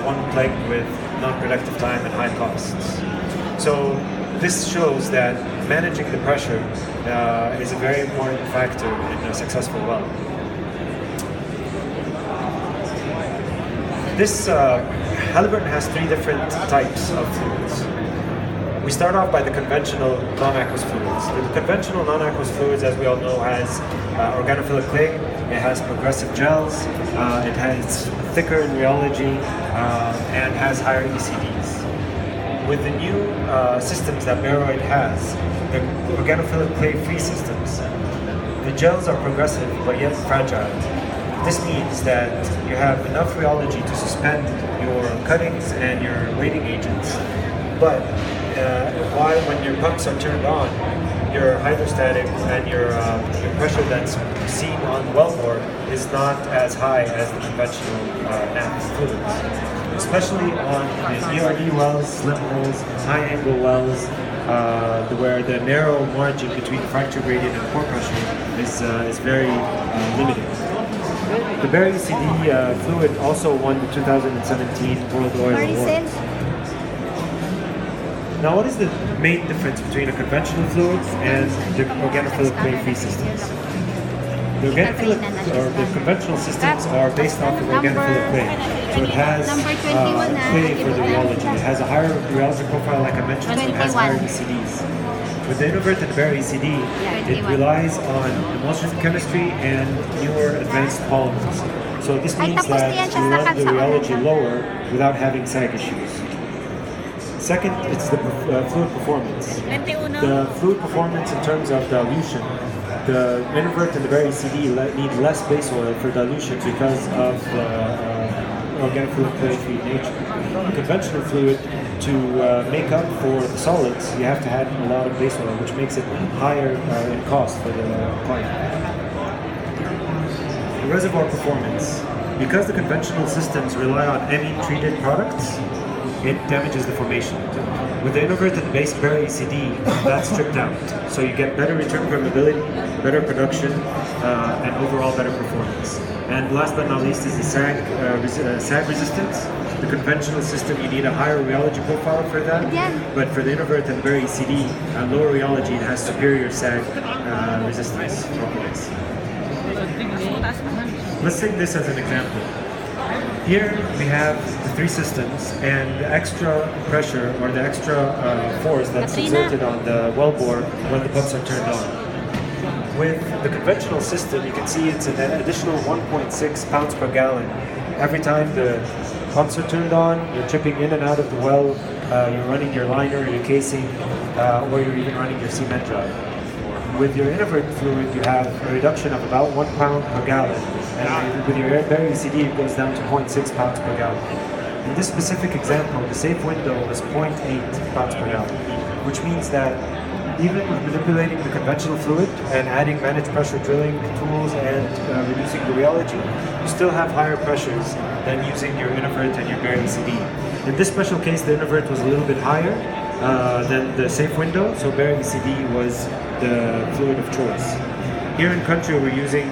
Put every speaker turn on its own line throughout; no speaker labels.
one plagued with non-productive time and high costs. So this shows that managing the pressure is a very important factor in a successful well. This Halliburton has three different types of fluids. We start off by the conventional non-aqueous fluids. The conventional non-aqueous fluids, as we all know, has organophilic clay, it has progressive gels, it has thicker in rheology, and has higher ECDs. With the new systems that Rheology has, the organophilic clay-free systems, the gels are progressive but yet fragile. This means that you have enough rheology to suspend your cuttings and your weighting agents, but while when your pumps are turned on, your hydrostatic and your pressure that's seen on the wellbore is not as high as the conventional NAP fluids. Especially on the ERD wells, slim holes, high angle wells, where the narrow margin between fracture gradient and pore pressure is very limited. The Berry CD fluid also won the 2017 World Oil Award. Now, what is the main difference between a conventional fluid and the organophilic clay-free systems? The organophilic or the conventional systems are based off of organophilic clay. So it has clay for the rheology. It has a higher rheology profile, like I mentioned, so it has higher ECDs. With the inverted Berry ECD, it relies on emulsion chemistry and newer advanced polymers. So this means that you run the rheology lower without having sag issues. Second, it's the fluid performance. The fluid performance in terms of dilution. The invert and the Berry CD need less base oil for dilution because of the organophilic clay-free nature. The conventional fluid, to make up for the solids, you have to add a lot of base oil, which makes it higher in cost for the client. The reservoir performance. Because the conventional systems rely on amine-treated products, it damages the formation. With the inverted base Berry ECD, that's stripped out. So you get better return permeability, better production, and overall better performance. And last but not least is the sag resistance. The conventional system, you need a higher rheology profile for that. But for the inverted Berry ECD, lower rheology, it has superior sag resistance properties. Let's take this as an example. Here we have the three systems and the extra pressure or the extra force that's exerted on the wellbore when the pumps are turned on. With the conventional system, you can see it's an additional 1.6 pounds per gallon. Every time the pumps are turned on, you're chipping in and out of the well, you're running your liner, your casing, or you're even running your cement job. With your invert fluid, you have a reduction of about 1 pound per gallon. And with your Berry ECD, it goes down to 0.6 pounds per gallon. In this specific example, the safe window was 0.8 pounds per gallon, which means that even with manipulating the conventional fluid and adding managed pressure drilling tools and reducing the rheology, you still have higher pressures than using your invert and your Berry ECD. In this special case, the invert was a little bit higher than the safe window, so Berry ECD was the fluid of choice. Here in country, we're using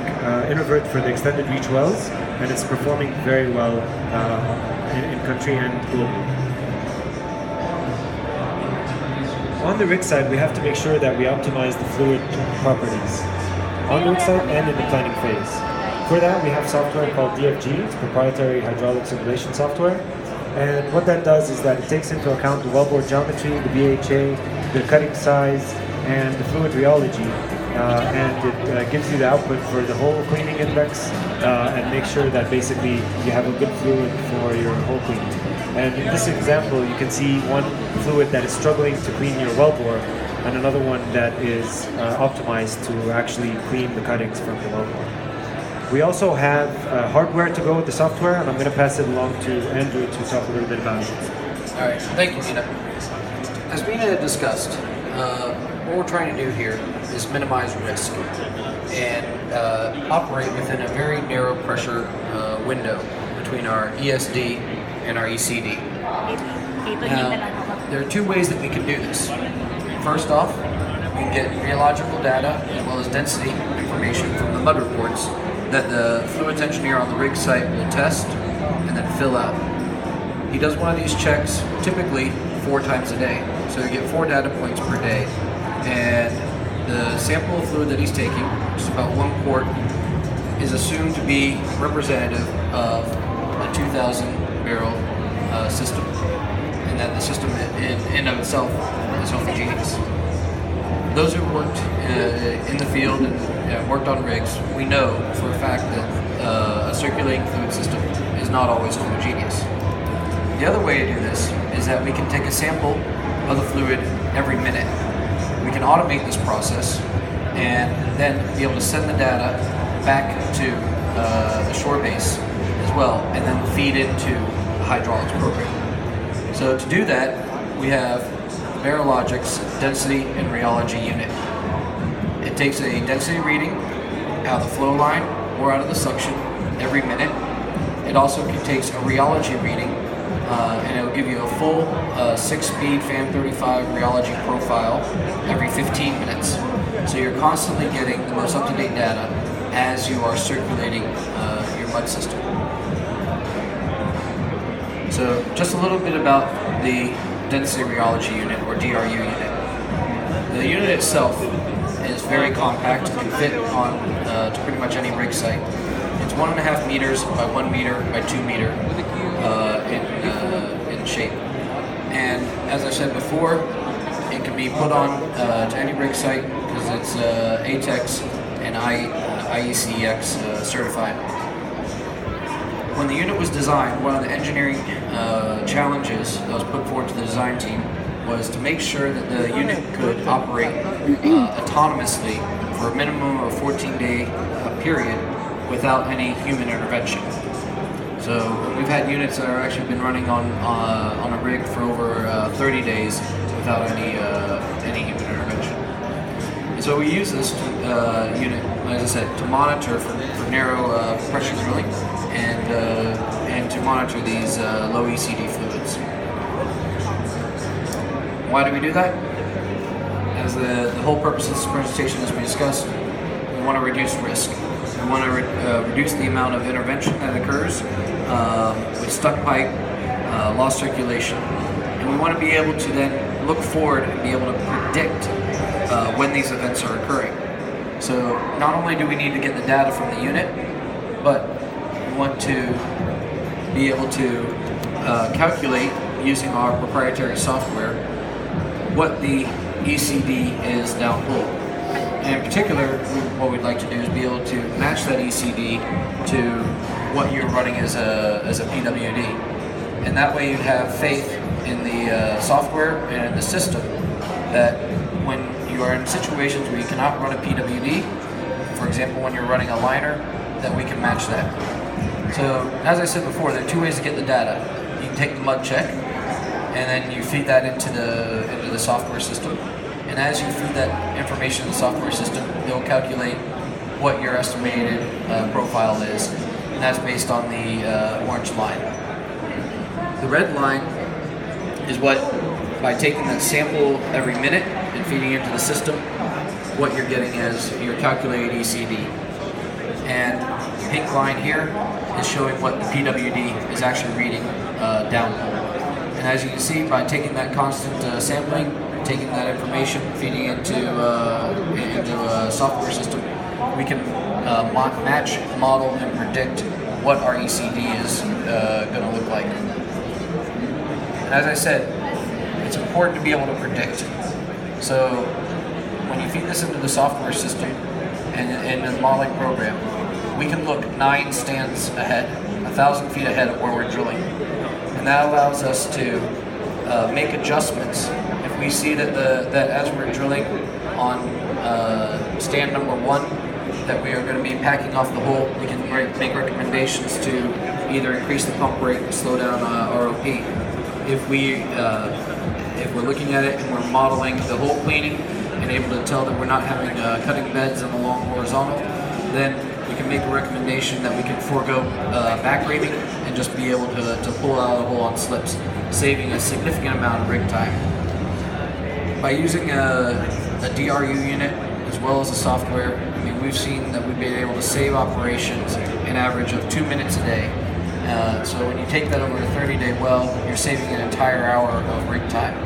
invert for the extended reach wells, and it's performing very well in country and globally. On the rig side, we have to make sure that we optimize the fluid properties on the rig side and in the planning phase. For that, we have software called DFG, it's proprietary hydraulic simulation software. And what that does is that it takes into account the wellbore geometry, the BHA, the cutting size, and the fluid rheology. And it gives you the output for the whole cleaning index and makes sure that basically you have a good fluid for your whole cleaning. And in this example, you can see one fluid that is struggling to clean your wellbore and another one that is optimized to actually clean the cuttings from the wellbore. We also have hardware to go with the software, and I'm going to pass it along to Andrew to talk a little bit about it.
All right, thank you, Mina. As Mina had discussed, what we're trying to do here is minimize risk and operate within a very narrow pressure window between our ESD and our ECD. Now, there are two ways that we can do this. First off, we can get rheological data as well as density information from the mud reports that the fluids engineer on the rig site will test and then fill out. He does one of these checks typically 4 times a day. So you get 4 data points per day. And the sample of fluid that he's taking, which is about 1 quart, is assumed to be representative of a 2,000 barrel system. And that the system in and of itself is homogeneous. Those who worked in the field and worked on rigs, we know for a fact that a circulating fluid system is not always homogeneous. The other way to do this is that we can take a sample of the fluid every minute. We can automate this process and then be able to send the data back to the shore base as well, and then feed into the hydraulics program. So to do that, we have Rheologic's density and rheology unit. It takes a density reading out of the flow line or out of the suction every minute. It also takes a rheology reading, and it will give you a full 6-speed fan 35 rheology profile every 15 minutes. So you're constantly getting the most up-to-date data as you are circulating your mud system. So just a little bit about the density rheology unit, or DRU unit. The unit itself is very compact and can fit on to pretty much any rig site. It's 1.5 meters by 1 meter by 2 meter in shape. And as I said before, it can be put on to any rig site because it's ATEX and IECEX certified. When the unit was designed, one of the engineering challenges that was put forward to the design team was to make sure that the unit could operate autonomously for a minimum of a 14-day period without any human intervention. So we've had units that are actually been running on a rig for over 30 days without any human intervention. And so we use this unit, as I said, to monitor for narrow pressure drilling and to monitor these low ECD fluids. Why do we do that? As the whole purpose of this presentation, as we discussed, we want to reduce risk. We want to reduce the amount of intervention that occurs with stuck pipe, lost circulation, and we want to be able to then look forward and be able to predict when these events are occurring. So not only do we need to get the data from the unit, but we want to be able to calculate using our proprietary software what the ECD is downhole. And in particular, what we'd like to do is be able to match that ECD to what you're running as a PWD. And that way you have faith in the software and in the system that when you are in situations where you cannot run a PWD, for example when you're running a liner, that we can match that. So as I said before, there are 2 ways to get the data. You can take the mud check and then you feed that into the software system. And as you feed that information in the software system, it'll calculate what your estimated profile is, and that's based on the orange line. The red line is what, by taking that sample every minute and feeding it into the system, what you're getting as your calculated ECD. And the pink line here is showing what the PWD is actually reading downhole. And as you can see, by taking that constant sampling, taking that information, feeding it into a software system, we can match, model, and predict what our ECD is going to look like. And as I said, it's important to be able to predict. So when you feed this into the software system and in the modeling program, we can look 9 stands ahead, 1,000 feet ahead of where we're drilling. And that allows us to make adjustments. If we see that as we're drilling on stand number 1, that we are going to be packing off the hole, we can make recommendations to either increase the pump rate or slow down ROP. If we're looking at it and we're modeling the hole cleaning and able to tell that we're not having cutting beds in the long horizontal, then we can make a recommendation that we can forego back reaming and just be able to pull out a hole on slips, saving a significant amount of rig time. By using a DRU unit as well as the software, I mean, we've seen that we've been able to save operations an average of 2 minutes a day. So when you take that over a 30-day well, you're saving an entire hour of rig time.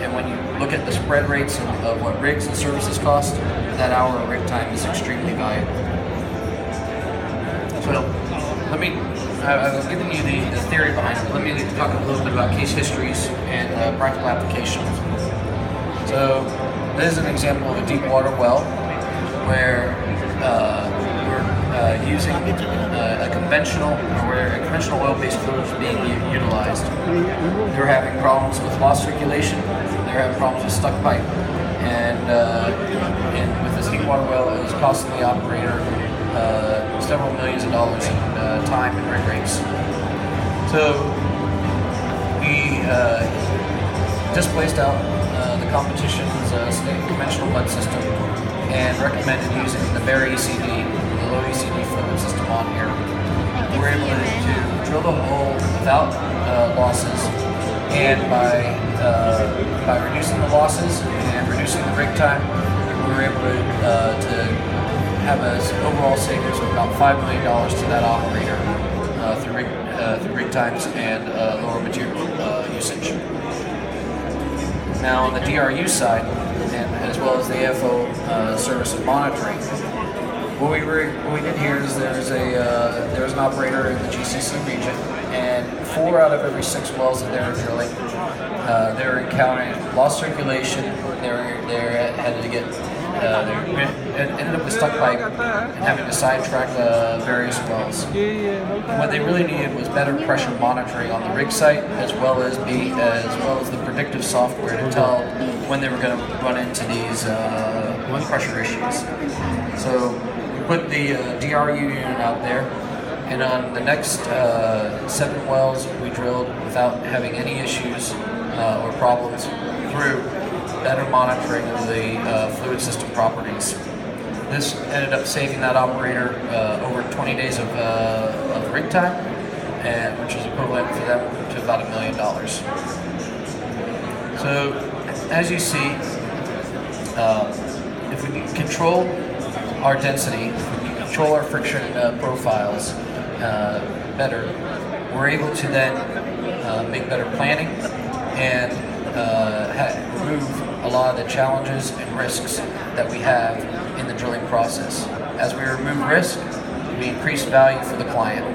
And when you look at the spread rates of what rigs and services cost, that hour of rig time is extremely valuable. So I was giving you the theory behind it. Let me talk a little bit about case histories and practical applications. So this is an example of a deep water well where we're using a conventional oil-based fluid is being utilized. They're having problems with lost circulation. They're having problems with stuck pipe, and with this deep water well, it was costing the operator several millions of dollars in time and rig rates. So we displaced out the competition's conventional mud system and recommended using the bare ECD, the low ECD fluid system on here. We were able to drill the hole without losses, and by reducing the losses and reducing the rig time, we were able to have an overall savings of about $5 million to that operator through rig times and lower material usage. Now on the DRU side, and as well as the AFO service and monitoring, what we did here is there's an operator in the GCC region, and 4 out of every 6 wells that they're drilling, they're encountering lost circulation. They're had to get ended up with stuck pipe and having to sidetrack various wells. And what they really needed was better pressure monitoring on the rig site, as well as the predictive software to tell when they were going to run into these pressure issues. So we put the DRU unit out there, and on the next 7 wells we drilled without having any issues or problems through better monitoring of the fluid system properties. This ended up saving that operator over 20 days of rig time, and which is equivalent for them to about $1 million. So, as you see, if we can control our density, if we can control our friction profiles better, we're able to then make better planning and remove a lot of the challenges and risks that we have in the drilling process. As we remove risk, we increase value for the client.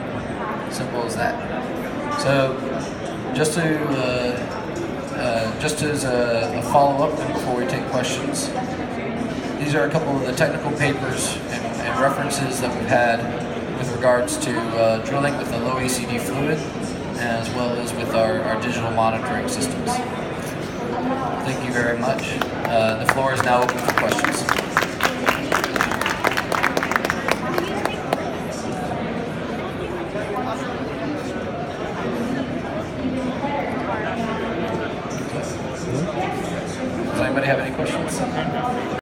Simple as that. So, just as a follow-up and before we take questions, these are a couple of the technical papers and references that we've had with regards to drilling with the low ECD fluid, as well as with our digital monitoring systems. Thank you very much. The floor is now open for questions. Does anybody have any questions?